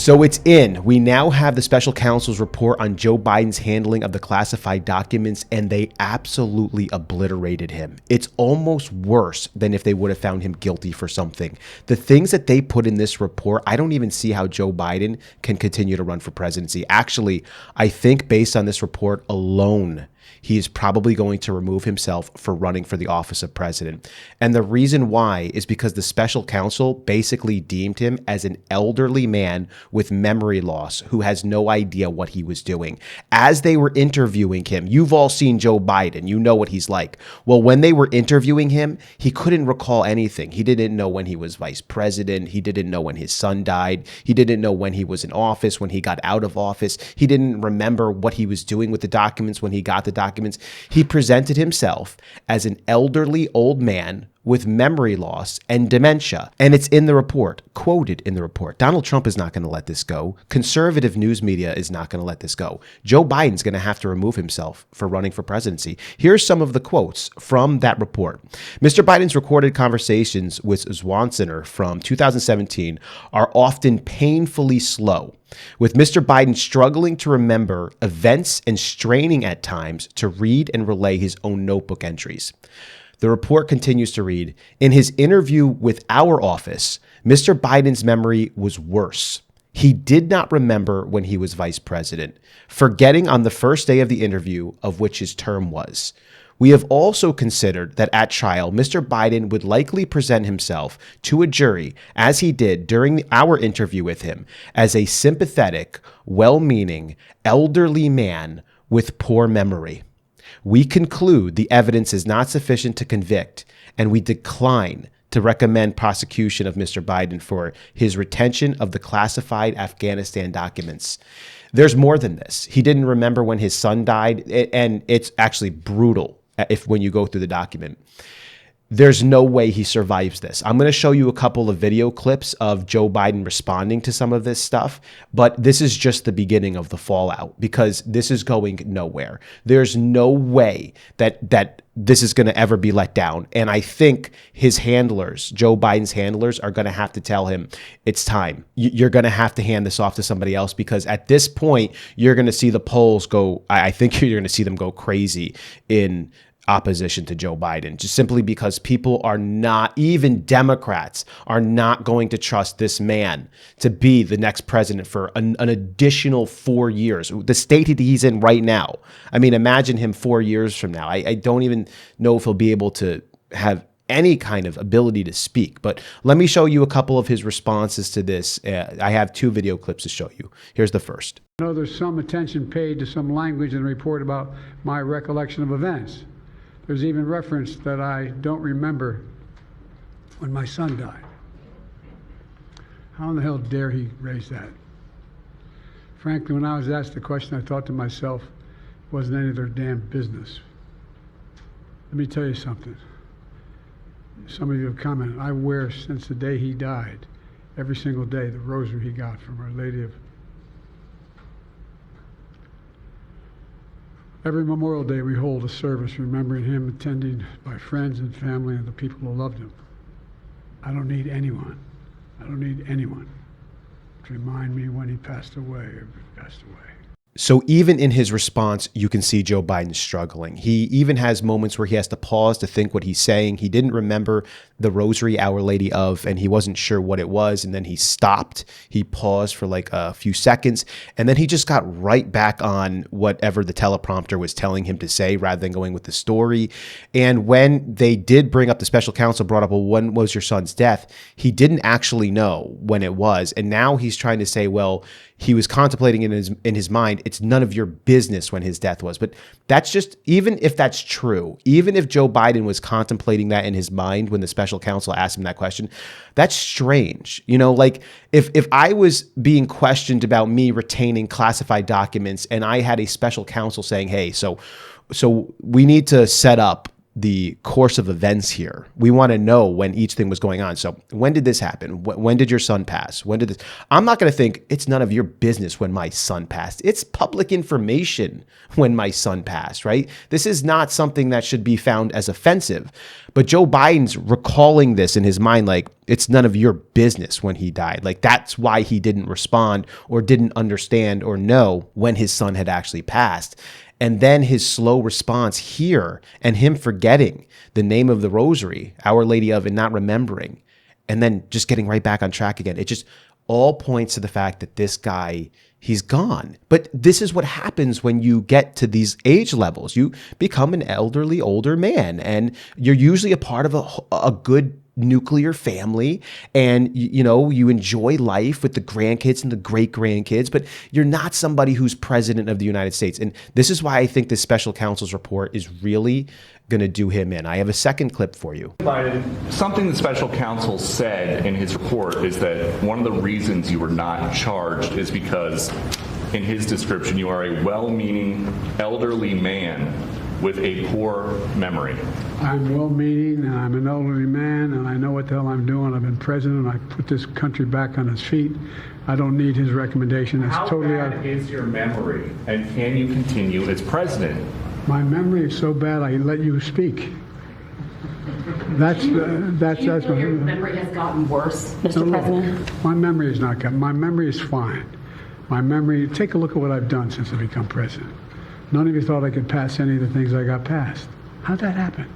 So it's in. We now have the special counsel's report on Joe Biden's handling of the classified documents, and they absolutely obliterated him. It's almost worse than if they would have found him guilty for something. The things that they put in this report, I don't even see how Joe Biden can continue to run for presidency. Actually, I think based on this report alone, he is probably going to remove himself for running for the office of president. And the reason why is because the special counsel basically deemed him as an elderly man with memory loss who has no idea what he was doing. As they were interviewing him, you've all seen Joe Biden, you know what he's like. Well, when they were interviewing him, he couldn't recall anything. He didn't know when he was vice president. He didn't know when his son died. He didn't know when he was in office, when he got out of office. He didn't remember what he was doing with the documents when he got the documents. He presented himself as an elderly old man with memory loss and dementia. And it's in the report, quoted in the report. Donald Trump is not going to let this go. Conservative news media is not going to let this go. Joe Biden's going to have to remove himself for running for presidency. Here's some of the quotes from that report. Mr. Biden's recorded conversations with Zwanziner from 2017 are often painfully slow, with Mr. Biden struggling to remember events and straining at times to read and relay his own notebook entries. The report continues to read, in his interview with our office, Mr. Biden's memory was worse. He did not remember when he was vice president, forgetting on the first day of the interview of which his term was. We have also considered that at trial, Mr. Biden would likely present himself to a jury, as he did during our interview with him, as a sympathetic, well-meaning, elderly man with poor memory. We conclude the evidence is not sufficient to convict, and we decline to recommend prosecution of Mr. Biden for his retention of the classified Afghanistan documents. There's more than this. He didn't remember when his son died, and it's actually brutal when you go through the document. There's no way he survives this. I'm going to show you a couple of video clips of Joe Biden responding to some of this stuff, but this is just the beginning of the fallout because this is going nowhere. There's no way that this is going to ever be let down. And I think his handlers, Joe Biden's handlers, are going to have to tell him it's time. You're going to have to hand this off to somebody else because at this point, you're going to see the polls go, I think you're going to see them go crazy in opposition to Joe Biden, just simply because people are not, even Democrats are not going to trust this man to be the next president for an additional 4 years. The state that he's in right now. I mean, imagine him 4 years from now. I don't even know if he'll be able to have any kind of ability to speak. But let me show you a couple of his responses to this. I have 2 video clips to show you. Here's the first. I know there's some attention paid to some language in the report about my recollection of events. There's even reference that I don't remember when my son died. How in the hell dare he raise that? Frankly, when I was asked the question, I thought to myself, it wasn't any of their damn business. Let me tell you something. Some of you have commented, I wear since the day he died, every single day, the rosary he got from Our Lady of. Every Memorial Day we hold a service remembering him, attended by friends and family and the people who loved him. I don't need anyone to remind me when he passed away or passed away. So even in his response, you can see Joe Biden struggling. He even has moments where he has to pause to think what he's saying. He didn't remember the rosary Our Lady of, and he wasn't sure what it was. And then he stopped. He paused for like a few seconds, and then he just got right back on whatever the teleprompter was telling him to say rather than going with the story. And when they did bring up, the special counsel brought up, well, when was your son's death? He didn't actually know when it was. And now he's trying to say, well, he was contemplating in his mind. It's none of your business when his death was. But that's just, even if that's true, even if Joe Biden was contemplating that in his mind when the special counsel asked him that question, that's strange. You know, like if I was being questioned about me retaining classified documents and I had a special counsel saying, hey, so we need to set up the course of events here. We want to know when each thing was going on. So when did this happen? When did your son pass? When did this? I'm not going to think it's none of your business when my son passed. It's public information when my son passed, right? This is not something that should be found as offensive. But Joe Biden's recalling this in his mind like it's none of your business when he died. Like that's why he didn't respond or didn't understand or know when his son had actually passed. And then his slow response here and him forgetting the name of the rosary, Our Lady of, and not remembering, and then just getting right back on track again. It just all points to the fact that this guy, he's gone. But this is what happens when you get to these age levels. You become an elderly, older man, and you're usually a part of a good nuclear family, and you enjoy life with the grandkids and the great grandkids, but you're not somebody who's president of the United States. And this is why I think this special counsel's report is really going to do him in. I have a second clip for you. Biden, something the special counsel said in his report is that one of the reasons you were not charged is because, in his description, you are a well-meaning elderly man with a poor memory. I'm well-meaning, and I'm an elderly man, and I know what the hell I'm doing. I've been president. I put this country back on its feet. I don't need his recommendation. It's How totally bad is your memory, and can you continue as president? My memory is so bad I let you speak. That's Do you my feel your memory has gotten worse, Mr. President? My memory is not good. My memory is fine. My memory. Take a look at what I've done since I become president. None of you thought I could pass any of the things I got passed. How'd that happen?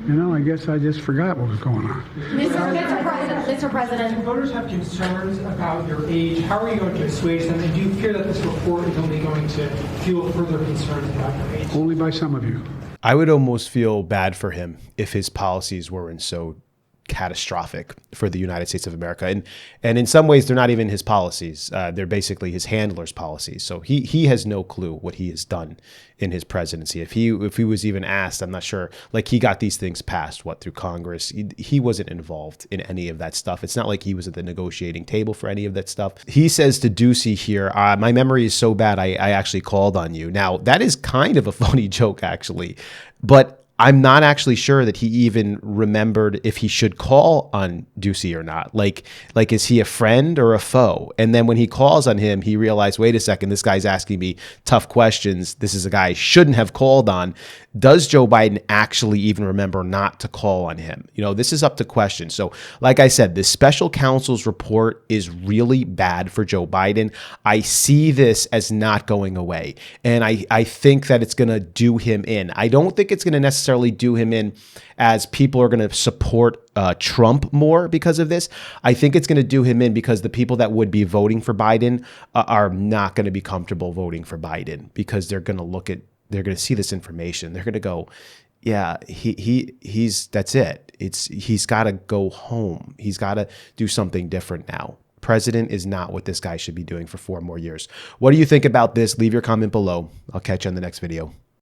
I guess I just forgot what was going on. Mr. President. Voters have concerns about your age. How are you going to assuage them? And do you fear that this report is only going to fuel further concerns about your age? Only by some of you. I would almost feel bad for him if his policies weren't so catastrophic for the United States of America. And in some ways, they're not even his policies. They're basically his handler's policies. So he has no clue what he has done in his presidency. If he was even asked, I'm not sure, like he got these things passed, through Congress. He wasn't involved in any of that stuff. It's not like he was at the negotiating table for any of that stuff. He says to Ducey here, my memory is so bad, I actually called on you. Now, that is kind of a funny joke, actually. But I'm not actually sure that he even remembered if he should call on Ducey or not. Like, is he a friend or a foe? And then when he calls on him, he realized, wait a second, this guy's asking me tough questions. This is a guy I shouldn't have called on. Does Joe Biden actually even remember not to call on him? This is up to question. So like I said, this special counsel's report is really bad for Joe Biden. I see this as not going away. And I think that it's going to do him in. I don't think it's going to necessarily do him in as people are going to support Trump more because of this. I think it's going to do him in because the people that would be voting for Biden are not going to be comfortable voting for Biden because they're going to see this information. They're going to go, yeah, he's that's it. He's got to go home. He's got to do something different now. President is not what this guy should be doing for 4 more years. What do you think about this? Leave your comment below. I'll catch you on the next video.